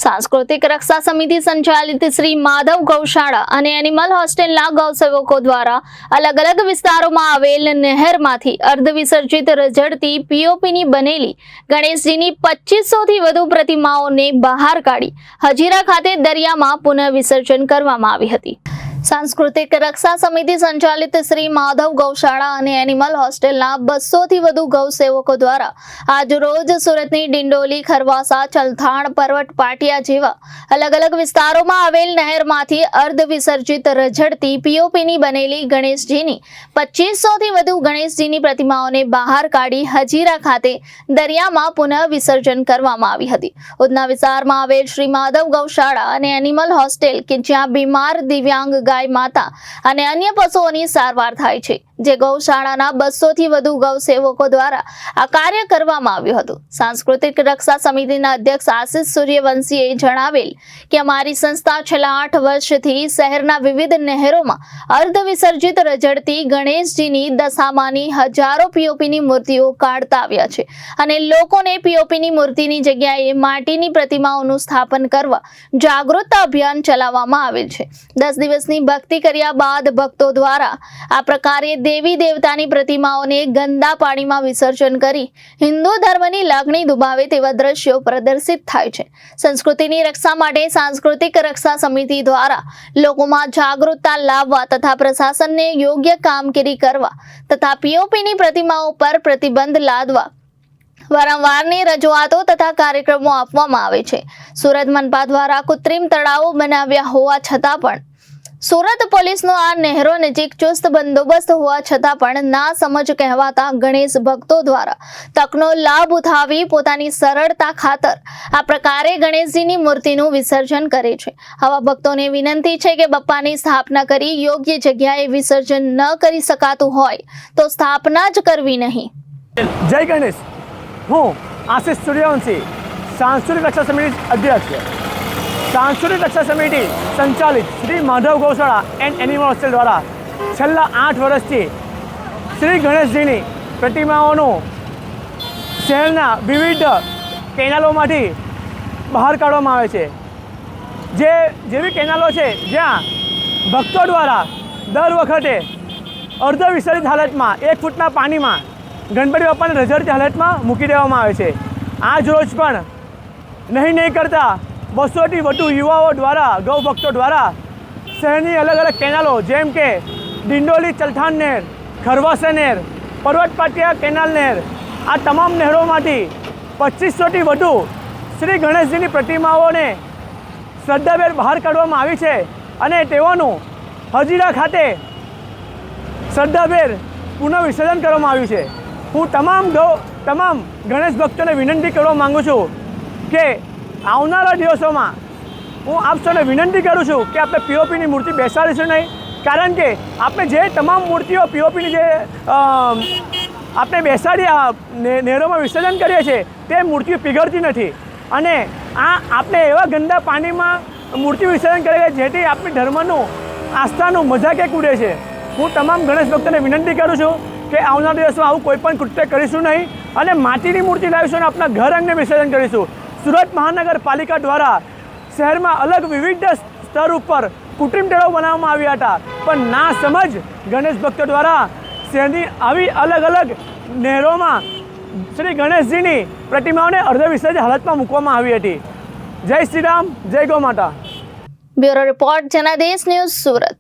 सांस्कृतिक रक्षा समिति संचालित श्री माधव गौशाळा અને એનિમલ હોસ્ટેલના ગૌસેવકો દ્વારા અલગ અલગ વિસ્તારોમાં આવેલ નહેરમાંથી અર્ધ વિસર્જિત રઝળતી પીઓપીની બનેલી ગણેશજીની 2500 થી વધુ પ્રતિમાઓને બહાર કાઢી હજીરા ખાતે દરિયામાં પુનઃ વિસર્જન કરવામાં આવી હતી। सांस्कृतिक रक्षा समिति संचालित श्री माधव गौशाळा અને એનિમલ હોસ્ટેલના 200 થી વધુ ગૌસેવકો દ્વારા આજ રોજ સુરતની ડિંડોલી, ખરવાસા, ચલથાણ, પરવટ પાટિયા જેવા અલગ અલગ વિસ્તારોમાં આવેલ નહેરમાંથી અર્ધ વિસર્જિત રઝળતી પીઓપીની બનેલી ગણેશજીની 2500 થી વધુ ગણેશજીની પ્રતિમાઓને બહાર કાઢી હજીરા ખાતે દરિયામાં પુનઃ વિસર્જન કરવામાં આવી હતી। ઉધના વિસ્તારમાં આવેલ શ્રી માધવ ગૌશાળા અને એનિમલ હોસ્ટેલ કે જ્યાં બીમાર દિવ્યાંગ गाय माता અને અન્ય પશુઓની સારવાર થાય છે, જે ગૌશાળાના 200 થી વધુ ગૌસેવકો દ્વારા આ કાર્ય કરવામાં આવ્યું હતું। सांस्कृतिक रक्षा સમિતિના અધ્યક્ષ આશિષ સૂર્યવંશીએ જણાવેલ કે અમારી સંસ્થા છેલ્લા 8 વર્ષથી શહેરના વિવિધ નહેરોમાં અર્ધ વિસર્જિત રઝળતી ગણેશજીની દશામાની હજારો પીઓપીની મૂર્તિઓ કાઢતા આવ્યા છે અને લોકોને પીઓપીની મૂર્તિની જગ્યાએ માટીની પ્રતિમાઓનું સ્થાપન કરવા જાગૃતતા અભિયાન ચલાવવામાં આવેલ છે। 10 દિવસની ભક્તિ કર્યા બાદ ભક્તો દ્વારા આ પ્રકારે देवी देवतानी प्रतिमाओने गंदा पाणीमां विसर्जन करी हिंदू धर्मनी लागणी दुभावे तेवा दृश्यो प्रदर्शित थाय छे। संस्कृतिनी रक्षा माटे सांस्कृतिक रक्षा समिति द्वारा लोकोमां जागरूकता लाववा तथा प्रशासनने योग्य कामगीरी करवा तथा पीओपीनी प्रतिमाओं पर प्रतिबंध लादवा वारंवारनी रजूआतो तथा कार्यक्रमों आपवामां आवे छे। सूरत मनपा द्वारा कृत्रिम तळावो बनाव्या होवा छतां पण सूरत पोलीसनो आ नहेरो नजीक चुस्त बंदोबस्त होवा छतां पण ना समज कहेवाता गणेश भक्तो द्वारा तकनो लाभ उठावी पोतानी सरळता खातर आ प्रकारे गणेशजीनी मूर्तिनुं विसर्जन करे छे। आवा भक्तोने विनंती छे के बप्पानी स्थापना करी योग्य जग्याए विसर्जन न करी शकातुं होय तो स्थापना ज करवी नहीं। जय गणेश। हूँ आशीष सूर्यवंशी, सांस्कृतिक रक्षा समिति अध्यक्ष। सांस्कृतिक रक्षा समिति संचालित श्री माधव गौशाळा एंड एनिमल होस्टेल द्वारा छेल्ला 8 वर्षथी श्री गणेशजीनी प्रतिमाओनुं शहेरना विविध केनालोमांथी बहार काढवामां आवे छे। जेवी केनालो छे ज्यां भक्तो द्वारा दर वखते अर्ध विसर्जित हालतमां 1 फूटना पाणीमां गणपति बाप्पाने रझळती हालतमां मूकी देवामां आवे छे। आज रोज पण नहीं करता 200 થી વધુ યુવાઓ દ્વારા ગૌ ભક્તો દ્વારા શહેરની અલગ અલગ કેનાલો જેમ કે ડિંડોલી ચલથાણ નહેર, ખરવાસા નહેર, પરવટ પાટિયા કેનાલ નહેર, આ તમામ નહેરોમાંથી 2500 થી વધુ શ્રી ગણેશજીની પ્રતિમાઓને શ્રદ્ધાભેર બહાર કાઢવામાં આવી છે અને તેઓનું હજીરા ખાતે શ્રદ્ધાભેર પુનઃ વિસર્જન કરવામાં આવ્યું છે। હું તમામ ગણેશ ભક્તોને વિનંતી કરવા માગું છું કે આવનારા દિવસોમાં હું આપ સૌને વિનંતી કરું છું કે આપણે પીઓપીની મૂર્તિ બેસાડીશું નહીં, કારણ કે આપણે જે તમામ મૂર્તિઓ પીઓપીની જે આપણે બેસાડી નહેરોમાં વિસર્જન કરીએ છીએ તે મૂર્તિઓ પીગળતી નથી અને આપણે એવા ગંદા પાણીમાં મૂર્તિ વિસર્જન કરીએ જેથી આપણી ધર્મનું આસ્થાનું મજાકે કૂદે છે। હું તમામ ગણેશ ભક્તોને વિનંતી કરું છું કે આવનારા દિવસમાં આવું કોઈ પણ કૃત્ય કરીશું નહીં અને માટીની મૂર્તિ લાવીશું અને આપણા ઘર આંગણે વિસર્જન કરીશું। सूरत महानगरपालिका द्वारा शहर में अलग विविध स्तर पर कृत्रिम तळाव बनाववामां आव्या हता, पण ना समझ गणेश भक्तो द्वारा शहरनी आवी अलग अलग नहेरों में श्री गणेशजीनी प्रतिमाओं ने अर्ध विसर्जित हालत में मूकवामां आवी हती। जय श्री राम, जय गौ माता। ब्यूरो रिपोर्ट जनादेश न्यूज सूरत।